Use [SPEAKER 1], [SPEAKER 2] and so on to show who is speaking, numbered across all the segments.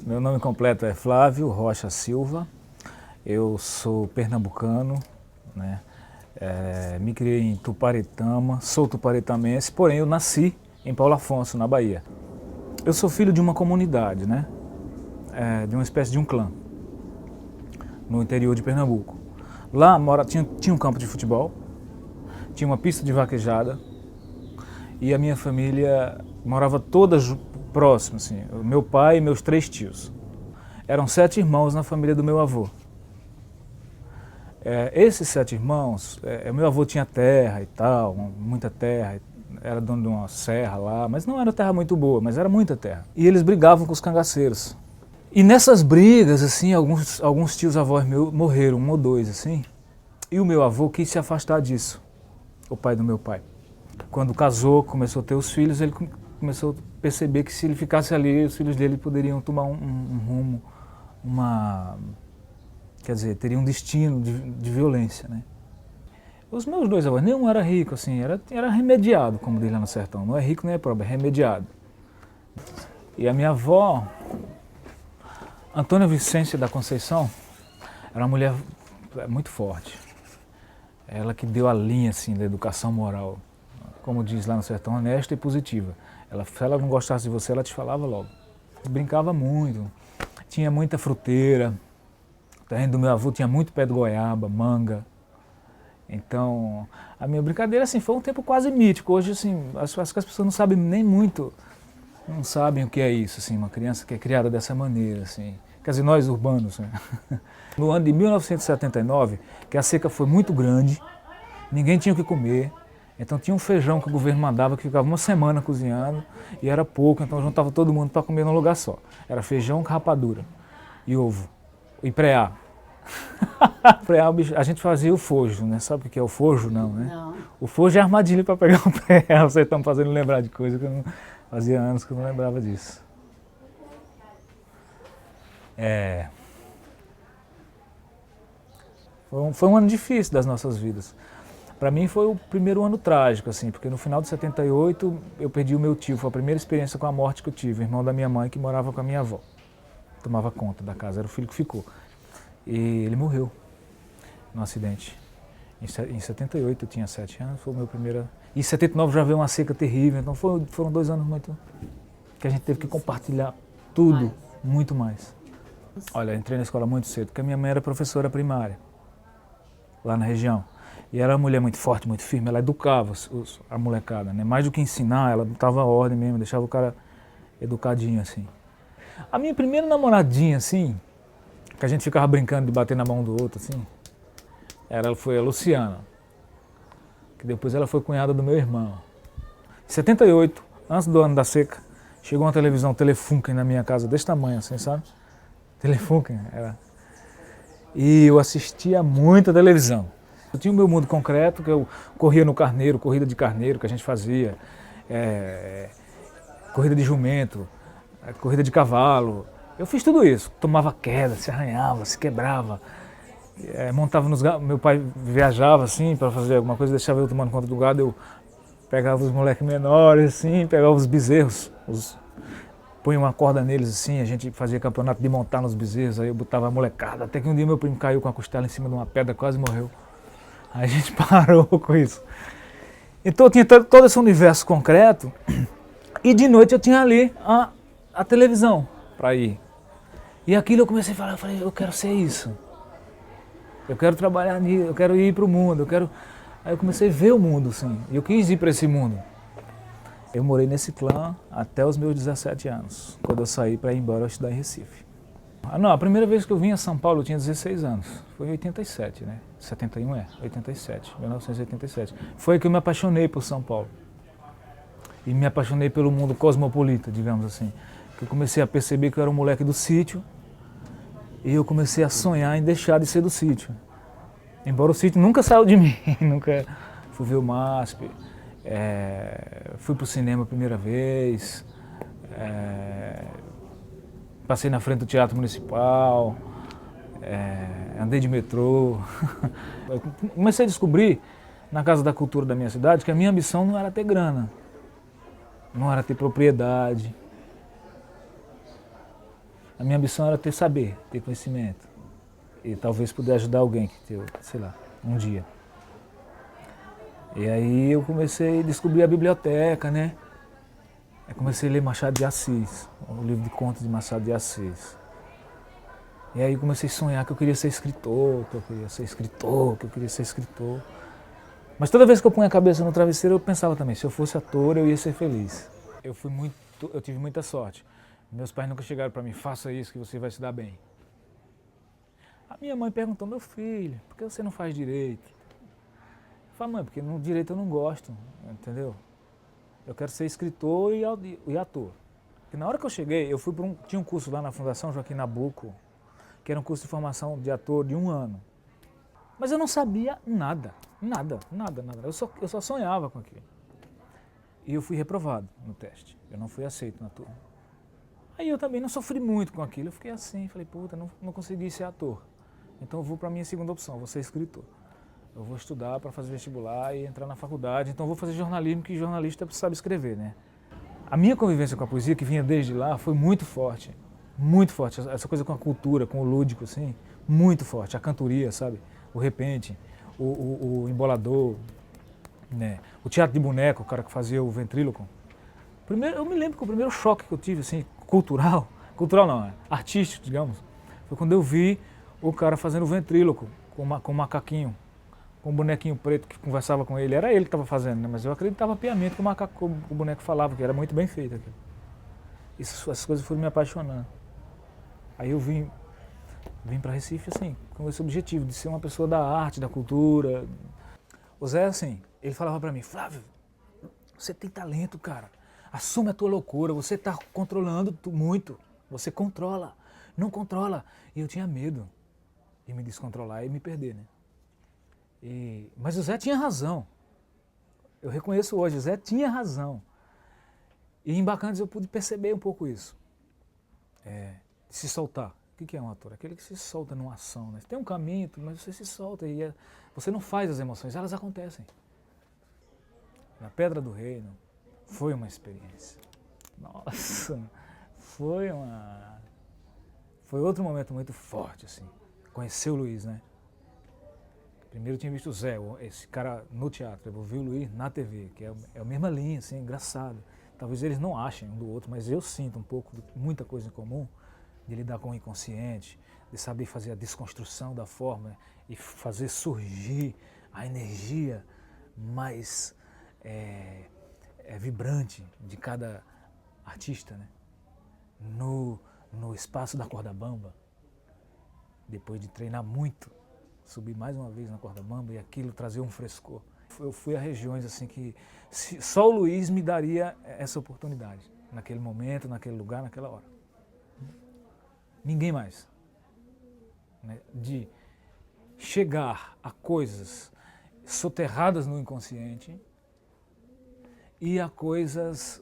[SPEAKER 1] Meu nome completo é Flávio Rocha Silva, eu sou pernambucano, né? Me criei em Tuparetama, sou tuparetamense, porém eu nasci em Paulo Afonso, na Bahia. Eu sou filho de uma comunidade, né? De uma espécie de um clã, no interior de Pernambuco. Lá tinha um campo de futebol, tinha uma pista de vaquejada e a minha família morava toda próxima, assim, meu pai e meus 3 tios. Eram 7 irmãos na família do meu avô. Esses 7 irmãos, meu avô tinha terra e tal, muita terra, era dono de uma serra lá, mas não era terra muito boa, mas era muita terra. E eles brigavam com os cangaceiros. E nessas brigas, assim, alguns tios avós meus morreram, 1 ou 2, assim, e o meu avô quis se afastar disso, o pai do meu pai. Quando casou, começou a ter os filhos, ele começou a perceber que se ele ficasse ali, os filhos dele poderiam tomar um rumo, quer dizer, teria um destino de violência, né? Os meus 2 avós, nenhum era rico, assim, era remediado, como diz lá no sertão. Não é rico nem é pobre, é remediado. E a minha avó, Antônia Vicência da Conceição, era uma mulher muito forte. Ela que deu a linha, assim, da educação moral, como diz lá no sertão, honesta e positiva. Se ela não gostasse de você, ela te falava logo. Brincava muito, tinha muita fruteira. O terreno do meu avô tinha muito pé de goiaba, manga. Então, a minha brincadeira, assim, foi um tempo quase mítico. Hoje, assim, acho que as pessoas não sabem nem muito, não sabem o que é isso, assim, uma criança que é criada dessa maneira, assim. Quer dizer, nós urbanos, né? No ano de 1979, que a seca foi muito grande, ninguém tinha o que comer, então tinha um feijão que o governo mandava que ficava 1 semana cozinhando e era pouco, então juntava todo mundo para comer num lugar só. Era feijão com rapadura e ovo e preá. Preá, a gente fazia o fojo, né? Sabe o que é o fojo? Não, né?
[SPEAKER 2] Não.
[SPEAKER 1] O fojo é armadilha para pegar o preá. Vocês estão fazendo lembrar de coisa que eu não fazia anos que eu não lembrava disso. Foi um ano difícil das nossas vidas. Para mim foi o primeiro ano trágico, assim, porque no final de 78 eu perdi o meu tio, foi a primeira experiência com a morte que eu tive, o irmão da minha mãe que morava com a minha avó, tomava conta da casa, era o filho que ficou. E ele morreu num acidente. Em 78 eu tinha 7 anos, foi o meu primeiro... E em 79 já veio uma seca terrível, então foram 2 anos muito... que a gente teve que compartilhar tudo, muito mais. Olha, entrei na escola muito cedo, porque a minha mãe era professora primária, lá na região. E era uma mulher muito forte, muito firme, ela educava a molecada, né? Mais do que ensinar, ela botava ordem mesmo, deixava o cara educadinho, assim. A minha primeira namoradinha, assim, que a gente ficava brincando de bater na mão do outro, assim, foi a Luciana, que depois ela foi cunhada do meu irmão. Em 78, antes do ano da seca, chegou uma televisão Telefunken na minha casa, desse tamanho, assim, sabe? Telefunken, era. E eu assistia muito a televisão. Eu tinha o meu mundo concreto, que eu corria no carneiro, corrida de carneiro que a gente fazia, corrida de jumento, corrida de cavalo. Eu fiz tudo isso, tomava queda, se arranhava, se quebrava, montava nos gados. Meu pai viajava assim para fazer alguma coisa, deixava eu tomando conta do gado, eu pegava os moleques menores assim, pegava os bezerros, punha uma corda neles assim, a gente fazia campeonato de montar nos bezerros, aí eu botava a molecada, até que um dia meu primo caiu com a costela em cima de uma pedra, quase morreu. Aí a gente parou com isso. Então eu tinha todo esse universo concreto e de noite eu tinha ali a televisão para ir. E aquilo eu comecei a falar, eu falei, eu quero ser isso. Eu quero trabalhar nisso, eu quero ir para o mundo, Aí eu comecei a ver o mundo, assim, e eu quis ir para esse mundo. Eu morei nesse clã até os meus 17 anos, quando eu saí para ir embora estudar em Recife. Não, a primeira vez que eu vim a São Paulo eu tinha 16 anos, foi em 87, né? 71 87, 1987. Foi aí que eu me apaixonei por São Paulo. E me apaixonei pelo mundo cosmopolita, digamos assim. Que eu comecei a perceber que eu era um moleque do sítio e eu comecei a sonhar em deixar de ser do sítio. Embora o sítio nunca saiu de mim, nunca fui ver o MASP, fui pro cinema a primeira vez, passei na frente do Teatro Municipal, andei de metrô. Eu comecei a descobrir, na Casa da Cultura da minha cidade, que a minha ambição não era ter grana, não era ter propriedade. A minha ambição era ter saber, ter conhecimento. E talvez poder ajudar alguém, que ter, sei lá, um dia. E aí eu comecei a descobrir a biblioteca, né? Eu comecei a ler Machado de Assis, o livro de contos de Machado de Assis. E aí comecei a sonhar que eu queria ser escritor, que eu queria ser escritor, que eu queria ser escritor. Mas toda vez que eu punha a cabeça no travesseiro, eu pensava também, se eu fosse ator, eu ia ser feliz. Eu tive muita sorte. Meus pais nunca chegaram para mim, faça isso que você vai se dar bem. A minha mãe perguntou, meu filho, por que você não faz direito? Eu falei, mãe, porque no direito eu não gosto, entendeu? Eu quero ser escritor e ator. Porque na hora que eu cheguei, tinha um curso lá na Fundação Joaquim Nabuco, que era um curso de formação de ator de 1 ano. Mas eu não sabia nada. Eu só sonhava com aquilo. E eu fui reprovado no teste. Eu não fui aceito na turma. Aí eu também não sofri muito com aquilo. Eu fiquei assim, falei, puta, não consegui ser ator. Então eu vou para a minha segunda opção, vou ser escritor. Eu vou estudar para fazer vestibular e entrar na faculdade. Então eu vou fazer jornalismo, que jornalista sabe escrever, né? A minha convivência com a poesia, que vinha desde lá, foi muito forte. Muito forte. Essa coisa com a cultura, com o lúdico, assim, muito forte. A cantoria, sabe? O repente, o embolador, né? O teatro de boneco, o cara que fazia o ventríloco. Eu me lembro que o primeiro choque que eu tive, assim, cultural não, artístico, digamos, foi quando eu vi o cara fazendo o ventríloco com um macaquinho, com um bonequinho preto que conversava com ele. Era ele que estava fazendo, né? Mas eu acreditava piamente que o boneco falava, que era muito bem feito aquilo. Essas coisas foram me apaixonando. Aí eu vim para Recife, assim, com esse objetivo de ser uma pessoa da arte, da cultura. O Zé, assim, ele falava para mim, Flávio, você tem talento, cara. Assume a tua loucura, você está controlando muito. Você controla, não controla. E eu tinha medo de me descontrolar e me perder, né? Mas o Zé tinha razão. Eu reconheço hoje, o Zé tinha razão. E em Bacanas eu pude perceber um pouco isso. De se soltar. O que é um ator? Aquele que se solta numa ação, né? Tem um caminho, mas você se solta e você não faz as emoções, elas acontecem. Na Pedra do Reino foi uma experiência. Nossa, foi outro momento muito forte, assim. Conhecer o Luiz, né? Primeiro eu tinha visto o Zé, esse cara no teatro, eu vi o Luiz na TV, que é a mesma linha, assim, engraçado. Talvez eles não achem um do outro, mas eu sinto um pouco, muita coisa em comum, de lidar com o inconsciente, de saber fazer a desconstrução da forma e fazer surgir a energia mais vibrante de cada artista, né? No espaço da corda bamba, depois de treinar muito, subir mais uma vez na corda bamba e aquilo trazer um frescor. Eu fui a regiões assim que só o Luiz me daria essa oportunidade, naquele momento, naquele lugar, naquela hora. Ninguém mais. Né? De chegar a coisas soterradas no inconsciente e a coisas,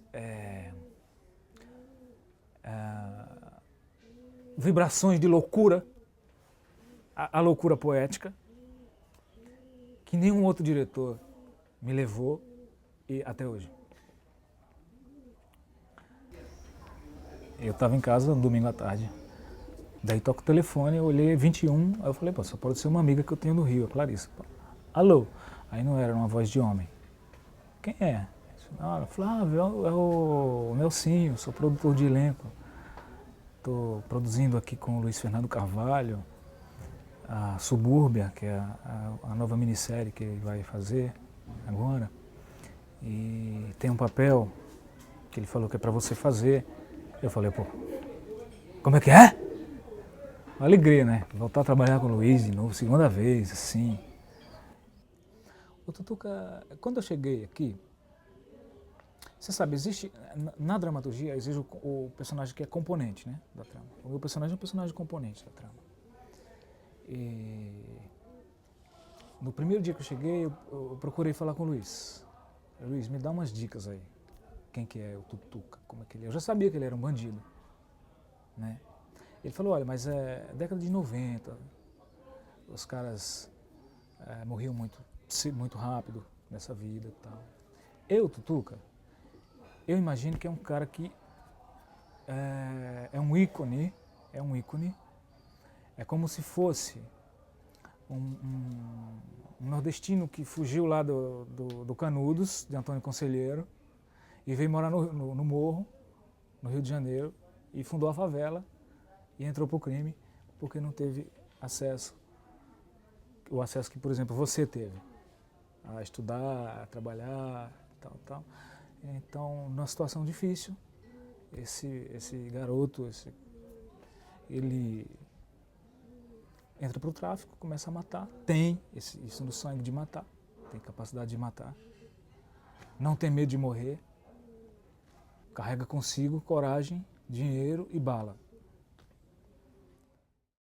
[SPEAKER 1] vibrações de loucura, a loucura poética, que nenhum outro diretor me levou e até hoje. Eu estava em casa no domingo à tarde, daí toco o telefone, eu olhei 21, aí eu falei, pô, só pode ser uma amiga que eu tenho no Rio, a Clarissa. Alô? Aí não era uma voz de homem. Quem é? Flávio, é o Nelsinho, sou produtor de elenco. Estou produzindo aqui com o Luiz Fernando Carvalho, a Subúrbia, que é a nova minissérie que ele vai fazer agora. E tem um papel que ele falou que é para você fazer. Eu falei, pô, como é que é? Uma alegria, né? Voltar a trabalhar com o Luiz de novo, segunda vez, assim. O Tutuca, quando eu cheguei aqui, você sabe, existe, na dramaturgia, existe o personagem que é componente, né, da trama. O meu personagem é um personagem componente da trama. E no primeiro dia que eu cheguei, eu procurei falar com o Luiz. Luiz, me dá umas dicas aí. Quem que é o Tutuca, como é que ele é? Eu já sabia que ele era um bandido, né? Ele falou, olha, mas é década de 90, os caras morriam muito rápido nessa vida e tal. Tutuca, eu imagino que é um cara que é um ícone é um ícone. É como se fosse um nordestino que fugiu lá do Canudos, de Antônio Conselheiro, e veio morar no Morro, no Rio de Janeiro, e fundou a favela e entrou para o crime porque não teve acesso, o acesso que, por exemplo, você teve, a estudar, a trabalhar, tal. Então, numa situação difícil, esse garoto, ele entra para o tráfico, começa a matar, tem isso no sangue de matar, tem capacidade de matar, não tem medo de morrer, carrega consigo coragem, dinheiro e bala.